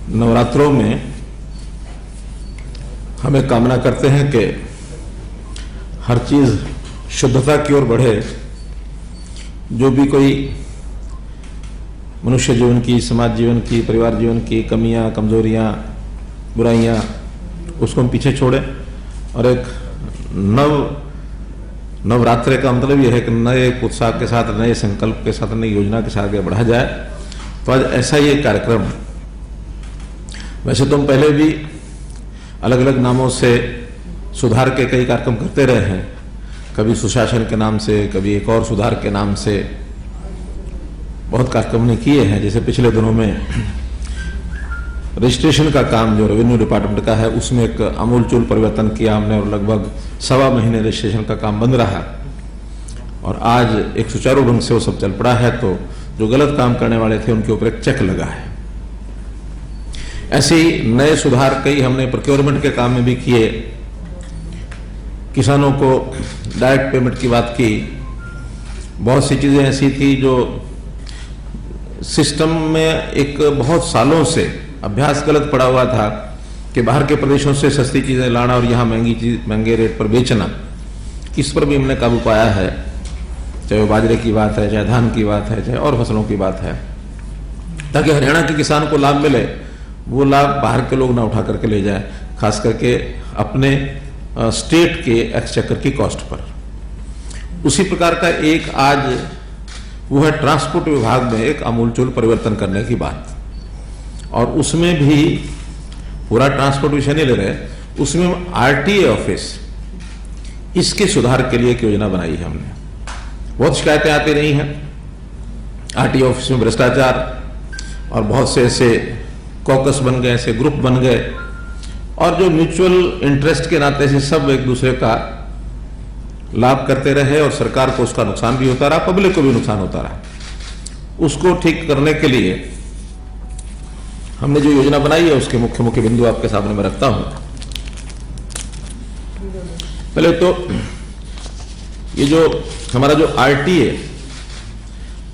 नवरात्रों में हम एक कामना करते हैं कि हर चीज़ शुद्धता की ओर बढ़े। जो भी कोई मनुष्य जीवन की, समाज जीवन की, परिवार जीवन की कमियां, कमजोरियां, बुराइयां, उसको हम पीछे छोड़ें और एक नवरात्रे का मतलब यह है कि नए उत्साह के साथ, नए संकल्प के साथ, नई योजना के साथ आगे बढ़ा जाए। तो आज ऐसा ही एक कार्यक्रम, वैसे तो हम पहले भी अलग अलग नामों से सुधार के कई कार्यक्रम करते रहे हैं, कभी सुशासन के नाम से, कभी एक और सुधार के नाम से बहुत कार्यक्रम ने किए हैं। जैसे पिछले दिनों में रजिस्ट्रेशन का काम जो रेवेन्यू डिपार्टमेंट का है, उसमें एक आमूलचूल परिवर्तन किया हमने और लगभग 1.25 महीने रजिस्ट्रेशन का काम बंद रहा और आज एक सुचारू ढंग से वो सब चल पड़ा है। तो जो गलत काम करने वाले थे उनके ऊपर एक चेक लगा है। ऐसे ही नए सुधार कई हमने प्रोक्योरमेंट के काम में भी किए। किसानों को डायरेक्ट पेमेंट की बात की। बहुत सी चीजें ऐसी थी जो सिस्टम में एक बहुत सालों से अभ्यास गलत पड़ा हुआ था कि बाहर के प्रदेशों से सस्ती चीजें लाना और यहाँ महंगे रेट पर बेचना। इस पर भी हमने काबू पाया है, चाहे वो बाजरे की बात है, चाहे धान की बात है, चाहे और फसलों की बात है, ताकि हरियाणा के किसान को लाभ मिले। वो लाभ बाहर के लोग ना उठा करके ले जाए, खास करके अपने स्टेट के एक्सचेकर की कॉस्ट पर। उसी प्रकार का एक आज वो है ट्रांसपोर्ट विभाग में एक आमूलचूल परिवर्तन करने की बात। और उसमें भी पूरा ट्रांसपोर्ट विषय नहीं ले रहे, उसमें हम आरटीए ऑफिस, इसके सुधार के लिए एक योजना बनाई है हमने। बहुत शिकायतें आती रही हैं आरटीए ऑफिस में, भ्रष्टाचार, और बहुत से ऐसे कॉकस बन गए, ऐसे ग्रुप बन गए, और जो म्यूचुअल इंटरेस्ट के नाते से सब एक दूसरे का लाभ करते रहे और सरकार को उसका नुकसान भी होता रहा, पब्लिक को भी नुकसान होता रहा। उसको ठीक करने के लिए हमने जो योजना बनाई है उसके मुख्य मुख्य बिंदु आपके सामने मैं रखता हूं। पहले तो ये जो हमारा जो आरटीए,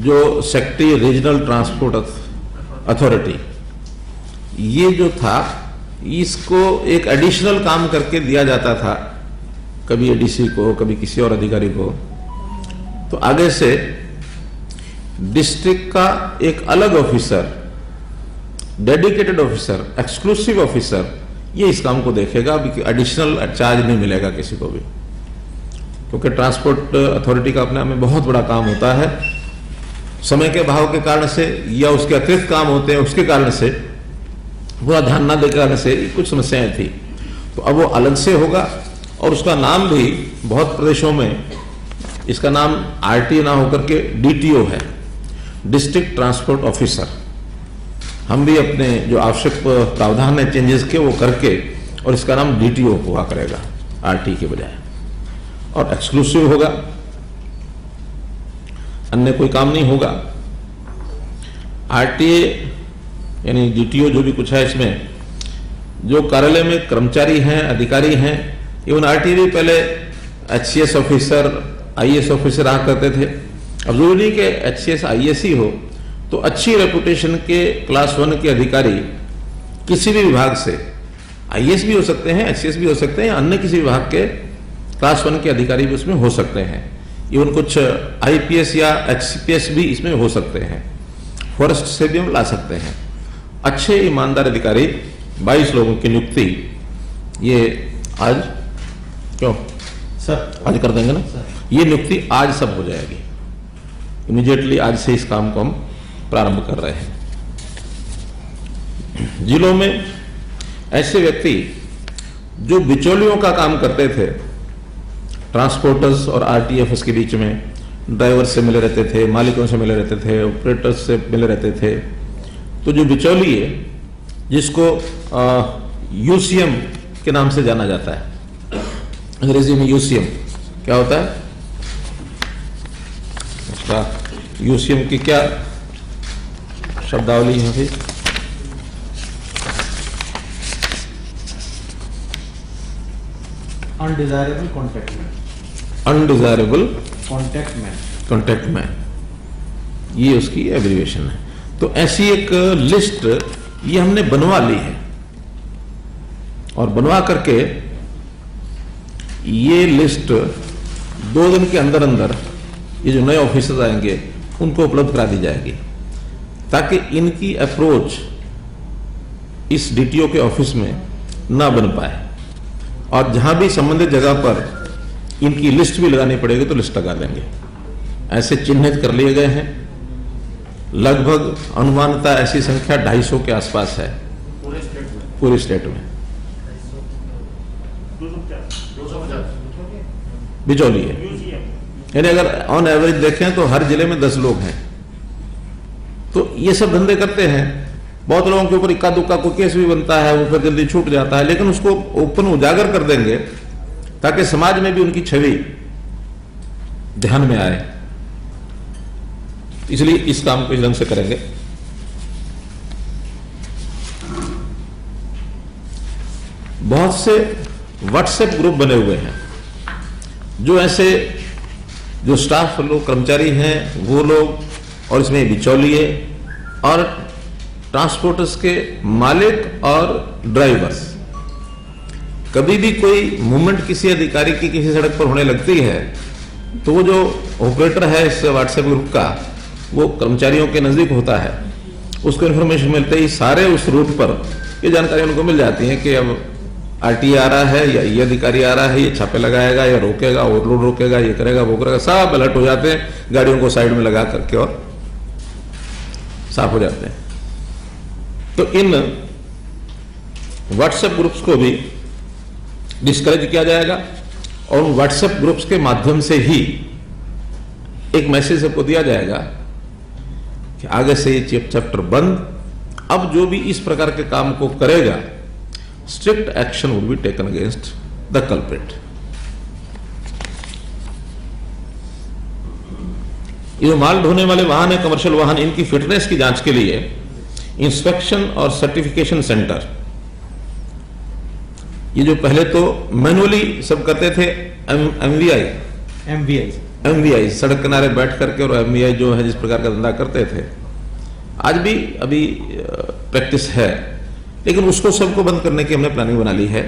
जो सेक्रेटरी रीजनल ट्रांसपोर्ट अथॉरिटी, ये जो था इसको एक एडिशनल काम करके दिया जाता था, कभी एडीसी को, कभी किसी और अधिकारी को। तो आगे से डिस्ट्रिक्ट का एक अलग officer, dedicated officer, exclusive officer, ये इस काम को देखेगा। अभी एडिशनल चार्ज नहीं मिलेगा किसी को भी, क्योंकि ट्रांसपोर्ट अथॉरिटी का अपने में बहुत बड़ा काम होता है। समय के अभाव के कारण से या उसके अतिरिक्त काम होते हैं, उसके कारण से पूरा ध्यान न देने के कारण से कुछ समस्याएं थी। तो अब वो अलग से होगा और उसका नाम भी बहुत प्रदेशों में इसका नाम आरटीए ना होकर के डीटीओ है, डिस्ट्रिक्ट ट्रांसपोर्ट ऑफिसर। हम भी अपने जो आवश्यक प्रावधान है चेंजेस के वो करके, और इसका नाम डीटीओ हुआ करेगा आरटी के बजाय, और एक्सक्लूसिव होगा, अन्य कोई काम नहीं होगा। आरटीए यानी डीटीओ जो भी कुछ है, इसमें जो कार्यालय में कर्मचारी हैं, अधिकारी हैं, इवन आरटीए भी पहले एचसीएस ऑफिसर, आईएएस ऑफिसर रहा करते थे। अब जरूरी नहीं कि एचसीएस आईएएस ही हो, तो अच्छी रेपुटेशन के क्लास 1 के अधिकारी किसी भी विभाग से, आईएएस भी हो सकते हैं, एचसीएस भी हो सकते हैं, अन्य किसी विभाग के क्लास 1 के अधिकारी भी उसमें हो सकते हैं। इवन कुछ आईपीएस या एचसीपीएस भी इसमें हो सकते हैं। फॉरेस्ट से भी हम ला सकते हैं। अच्छे ईमानदार अधिकारी 22 लोगों की नियुक्ति ये आज, क्यों सर आज कर देंगे ना सर? ये नियुक्ति आज सब हो जाएगी इमीडिएटली। आज से इस काम को हम प्रारंभ कर रहे हैं। जिलों में ऐसे व्यक्ति जो बिचौलियों का काम करते थे, ट्रांसपोर्टर्स और आरटीएफएस के बीच में, ड्राइवर से मिले रहते थे, मालिकों से मिले रहते थे, ऑपरेटर्स से मिले रहते थे, तो जो बिचौली है, जिसको यूसीएम के नाम से जाना जाता है, अंग्रेजी में यूसीएम क्या होता है, उसका यूसीएम की क्या शब्दावली है? Undesirable contact man. Undesirable contact man, ये उसकी एब्रीविएशन है। तो ऐसी एक लिस्ट ये हमने बनवा ली है और बनवा करके ये लिस्ट 2 दिन के अंदर अंदर ये जो नए ऑफिसर्स आएंगे उनको उपलब्ध करा दी जाएगी, ताकि इनकी अप्रोच इस डीटीओ के ऑफिस में ना बन पाए। और जहां भी संबंधित जगह पर इनकी लिस्ट भी लगानी पड़ेगी तो लिस्ट लगा देंगे। ऐसे चिन्हित कर लिए गए हैं। लगभग अनुमानतः ऐसी संख्या 250 के आसपास है पूरे स्टेट में। बिचौली है, यानी अगर ऑन एवरेज देखें तो हर जिले में 10 लोग हैं। तो ये सब धंधे करते हैं। बहुत लोगों के ऊपर इक्का दुक्का कोई केस भी बनता है, वो फिर जल्दी छूट जाता है, लेकिन उसको ओपन उजागर कर देंगे ताकि समाज में भी उनकी छवि ध्यान में आए। इसलिए इस काम को इस ढंग से करेंगे। बहुत से व्हाट्सएप ग्रुप बने हुए हैं, जो ऐसे जो स्टाफ लोग कर्मचारी हैं वो लोग, और इसमें बिचौलिए और ट्रांसपोर्टर्स के मालिक और ड्राइवर्स। कभी भी कोई मूवमेंट किसी अधिकारी की किसी सड़क पर होने लगती है तो वो जो ऑपरेटर है इस व्हाट्सएप ग्रुप का, वो कर्मचारियों के नजदीक होता है। उसको इन्फॉर्मेशन मिलते ही सारे उस रूट पर ये जानकारी उनको मिल जाती है कि अब आरटीए आ रहा है या ये अधिकारी आ रहा है, ये छापे लगाएगा या रोकेगा, ओवरलोड रोकेगा, ये करेगा वो करेगा। सब अलर्ट हो जाते हैं, गाड़ियों को साइड में लगा करके और साफ हो जाते हैं। तो इन व्हाट्सएप ग्रुप्स को भी डिस्करेज किया जाएगा और उन व्हाट्सएप ग्रुप्स के माध्यम से ही एक मैसेज सबको दिया जाएगा कि आगे से ये चैप्टर बंद। अब जो भी इस प्रकार के काम को करेगा, strict action would be taken against the culprit. ये जो माल ढोने वाले वाहन है, कमर्शियल वाहन, इनकी फिटनेस की जांच के लिए इंस्पेक्शन और सर्टिफिकेशन सेंटर, ये जो पहले तो मैनुअली सब करते थे, एमवीआई सड़क किनारे बैठ करके, और एमवीआई जो है जिस प्रकार का धंधा करते थे, आज भी अभी प्रैक्टिस है, लेकिन उसको सबको बंद करने की हमने प्लानिंग बना ली है।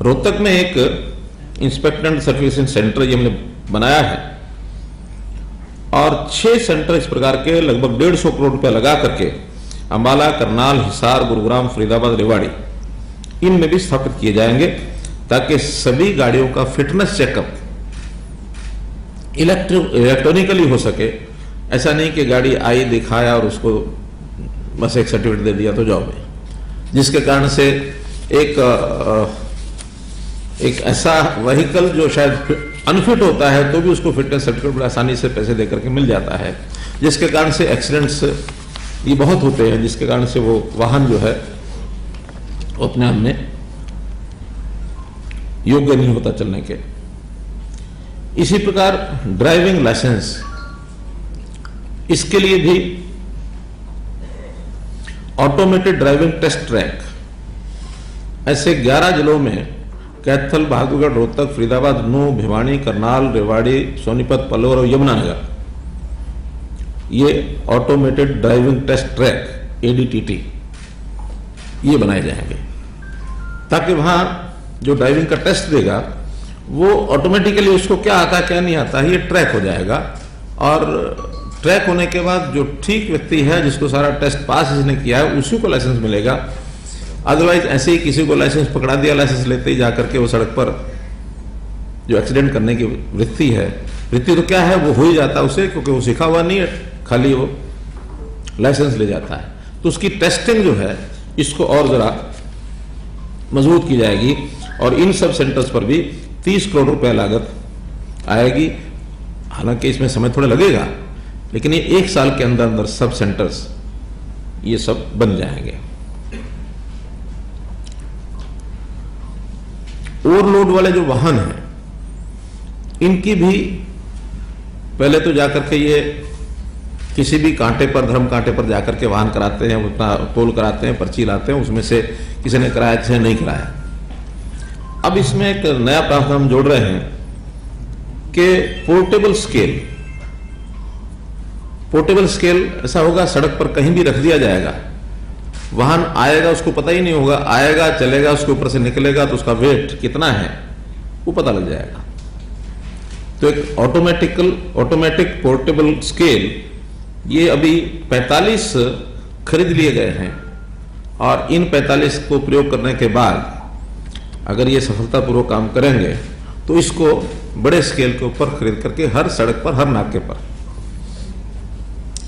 रोहतक में एक इंस्पेक्शन एंड सर्टिफिकेशन सेंटर ये हमने बनाया है और 6 सेंटर इस प्रकार के लगभग 150 करोड़ रुपया लगा करके अंबाला, करनाल, हिसार, गुरुग्राम, फरीदाबाद, रेवाड़ी, इनमें भी स्थापित किए जाएंगे, ताकि सभी गाड़ियों का फिटनेस चेकअप इलेक्ट्रॉनिकली हो सके। ऐसा नहीं कि गाड़ी आई, दिखाया और उसको बस एक सर्टिफिकेट दे दिया तो जाओ भाई, जिसके कारण से एक ऐसा व्हीकल जो शायद अनफिट होता है तो भी उसको फिटनेस सर्टिफिकेट बड़ा आसानी से पैसे देकर के मिल जाता है, जिसके कारण से एक्सीडेंट्स ये बहुत होते हैं, जिसके कारण से वो वाहन जो है वो अपने आप में योग्य नहीं होता चलने के। इसी प्रकार ड्राइविंग लाइसेंस, इसके लिए भी ऑटोमेटेड ड्राइविंग टेस्ट ट्रैक ऐसे 11 जिलों में कैथल, बहादुरगढ़, रोहतक, फरीदाबाद, नूंह, भिवानी, करनाल, रेवाड़ी, सोनीपत, पलोर और यमुनानगर, ये ऑटोमेटेड ड्राइविंग टेस्ट ट्रैक एडीटीटी ये बनाए जाएंगे, ताकि वहां जो ड्राइविंग का टेस्ट देगा वो ऑटोमेटिकली उसको क्या आता है क्या नहीं आता है ये ट्रैक हो जाएगा। और ट्रैक होने के बाद जो ठीक व्यक्ति है, जिसको सारा टेस्ट पास जिसने किया है, उसी को लाइसेंस मिलेगा। अदरवाइज ऐसे ही किसी को लाइसेंस पकड़ा दिया, लाइसेंस लेते ही जाकर के वो सड़क पर जो एक्सीडेंट करने की वृत्ति है, वृत्ति तो क्या है वो हो ही जाता है उसे, क्योंकि वो सीखा हुआ नहीं है, खाली वो लाइसेंस ले जाता है। तो उसकी टेस्टिंग जो है इसको और जरा मजबूत की जाएगी और इन सब सेंटर्स पर भी 30 करोड़ रुपए लागत आएगी। हालांकि इसमें समय थोड़ा लगेगा, लेकिन ये 1 साल के अंदर अंदर सब सेंटर्स ये सब बन जाएंगे। ओवरलोड वाले जो वाहन हैं, इनकी भी पहले तो जाकर के ये किसी भी कांटे पर, धर्म कांटे पर जाकर के वाहन कराते हैं, उतना तोल कराते हैं, पर्ची लाते हैं, उसमें से किसी ने कराया, किसी ने नहीं कराया। अब इसमें एक नया प्रावधान हम जोड़ रहे हैं कि पोर्टेबल स्केल ऐसा होगा, सड़क पर कहीं भी रख दिया जाएगा वाहन आएगा उसको पता ही नहीं होगा, आएगा चलेगा, उसके ऊपर से निकलेगा तो उसका वेट कितना है वो पता लग जाएगा। तो एक ऑटोमेटिक पोर्टेबल स्केल ये अभी 45 खरीद लिए गए हैं और इन 45 को प्रयोग करने के बाद अगर ये सफलतापूर्वक काम करेंगे तो इसको बड़े स्केल के ऊपर खरीद करके हर सड़क पर, हर नाके पर,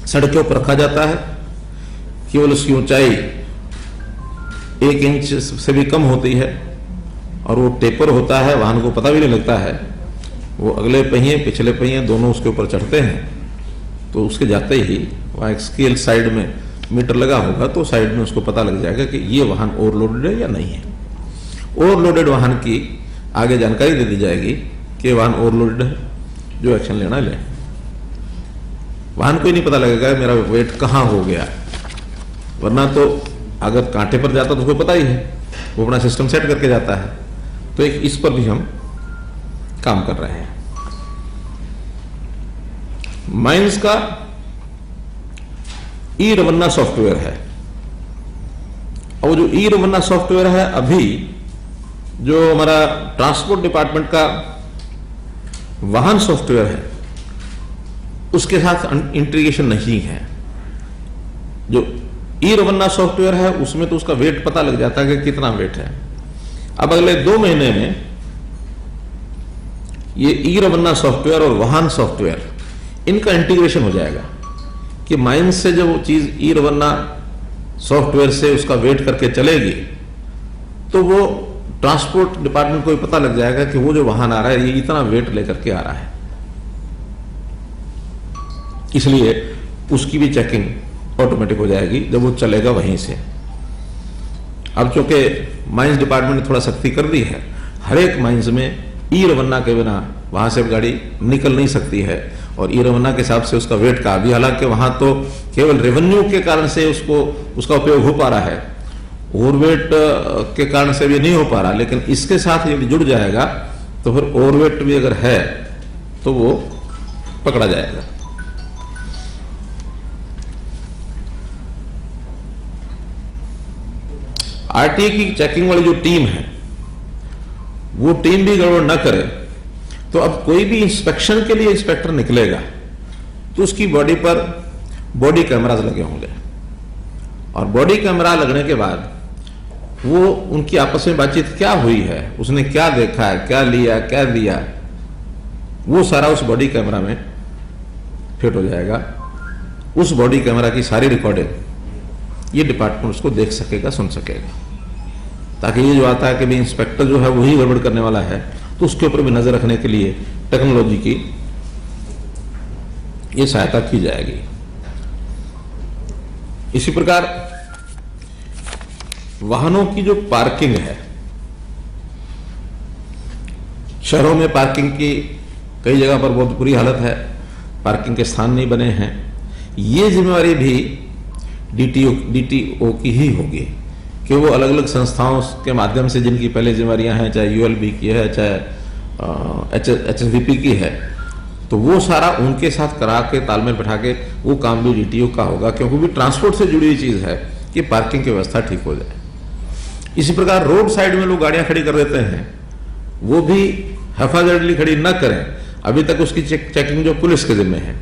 सड़कों पर रखा जाता है। केवल उसकी ऊंचाई 1 इंच से भी कम होती है और वो टेपर होता है, वाहन को पता भी नहीं लगता है। वो अगले पहिए पिछले पहिए दोनों उसके ऊपर चढ़ते हैं तो उसके जाते ही वहाँ एक स्केल साइड में मीटर लगा होगा तो साइड में उसको पता लग जाएगा कि ये वाहन ओवरलोडेड है या नहीं है। ओवरलोडेड वाहन की आगे जानकारी दे दी जाएगी कि वाहन ओवरलोडेड है, जो एक्शन लेना ले। वाहन को ही नहीं पता लगेगा मेरा वेट कहाँ हो गया, वरना तो अगर कांटे पर जाता तो उसको पता ही है, वो अपना सिस्टम सेट करके जाता है। तो एक इस पर भी हम काम कर रहे हैं। माइंस का ई रवन्ना सॉफ्टवेयर है और वो जो ई रवन्ना सॉफ्टवेयर है अभी जो हमारा ट्रांसपोर्ट डिपार्टमेंट का वाहन सॉफ्टवेयर है उसके साथ इंटीग्रेशन नहीं है। जो ई रवन्ना सॉफ्टवेयर है उसमें तो उसका वेट पता लग जाता है कि कितना वेट है। अब अगले 2 महीने में ये ई रवन्ना सॉफ्टवेयर और वाहन सॉफ्टवेयर इनका इंटीग्रेशन हो जाएगा कि माइंस से जब वो चीज ई रवन्ना सॉफ्टवेयर से उसका वेट करके चलेगी तो वो ट्रांसपोर्ट डिपार्टमेंट को भी पता लग जाएगा कि वो जो वाहन आ रहा है ये इतना वेट लेकर के आ रहा है। इसलिए उसकी भी चेकिंग ऑटोमेटिक हो जाएगी जब वो चलेगा वहीं से। अब चूंकि माइंस डिपार्टमेंट ने थोड़ा सख्ती कर दी है, हर एक माइंस में ई रवन्ना के बिना वहां से गाड़ी निकल नहीं सकती है और ई रवन्ना के हिसाब से उसका वेट का भी, हालांकि वहां तो केवल रेवेन्यू के कारण से उसका उपयोग हो पा रहा है, ओवरवेट के कारण से भी नहीं हो पा रहा, लेकिन इसके साथ यदि जुड़ जाएगा तो फिर ओवरवेट भी अगर है तो वो पकड़ा जाएगा। आरटीए की चेकिंग वाली जो टीम है वो टीम भी गड़बड़ न करे तो अब कोई भी इंस्पेक्शन के लिए इंस्पेक्टर निकलेगा तो उसकी बॉडी पर बॉडी कैमरास लगे होंगे और बॉडी कैमरा लगने के बाद वो उनकी आपस में बातचीत क्या हुई है, उसने क्या देखा है, क्या लिया, क्या दिया, वो सारा उस बॉडी कैमरा में फिट हो जाएगा। उस बॉडी कैमरा की सारी रिकॉर्डिंग ये डिपार्टमेंट उसको देख सकेगा, सुन सकेगा, ताकि ये जो आता है कि भाई इंस्पेक्टर जो है वही गड़बड़ करने वाला है तो उसके ऊपर भी नजर रखने के लिए टेक्नोलॉजी की ये सहायता की जाएगी। इसी प्रकार वाहनों की जो पार्किंग है, शहरों में पार्किंग की कई जगह पर बहुत बुरी हालत है, पार्किंग के स्थान नहीं बने हैं। ये जिम्मेवारी भी डीटीओ की ही होगी कि वो अलग अलग संस्थाओं के माध्यम से जिनकी पहले जिम्मेवारियां हैं, चाहे यूएलबी की है, चाहे एचएसवीपी की है, तो वो सारा उनके साथ करा के तालमेल बैठा के वो काम भी डीटीओ का होगा, क्योंकि भी ट्रांसपोर्ट से जुड़ी हुई चीज है कि पार्किंग की व्यवस्था ठीक हो जाए। इसी प्रकार रोड साइड में लोग गाड़ियां खड़ी कर देते हैं, वो भी हैफाजर्डली खड़ी न करें। अभी तक उसकी चेकिंग जो पुलिस के जिम्मे है,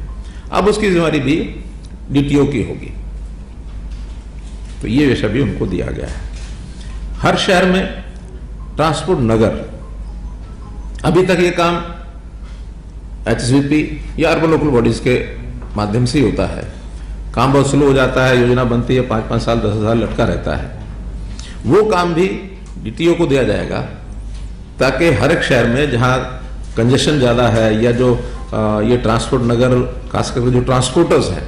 अब उसकी जिम्मेवारी भी डीटीओ की होगी। तो ये विषय भी उनको दिया गया है। हर शहर में ट्रांसपोर्ट नगर, अभी तक ये काम एचएसवीपी या अर्बन लोकल बॉडीज के माध्यम से ही होता है। काम बहुत स्लो हो जाता है, योजना बनती है 5-5 साल 10 साल लटका रहता है। वो काम भी डीटीओ को दिया जाएगा ताकि हर एक शहर में जहां कंजेशन ज्यादा है या जो ये ट्रांसपोर्ट नगर, खासकर जो ट्रांसपोर्टर्स हैं,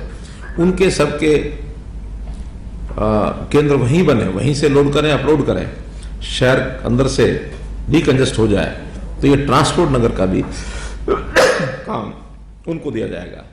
उनके सबके केंद्र वहीं बने, वहीं से लोड करें, अपलोड करें, शहर अंदर से डीकंजेस्ट हो जाए। तो ये ट्रांसपोर्ट नगर का भी काम उनको दिया जाएगा।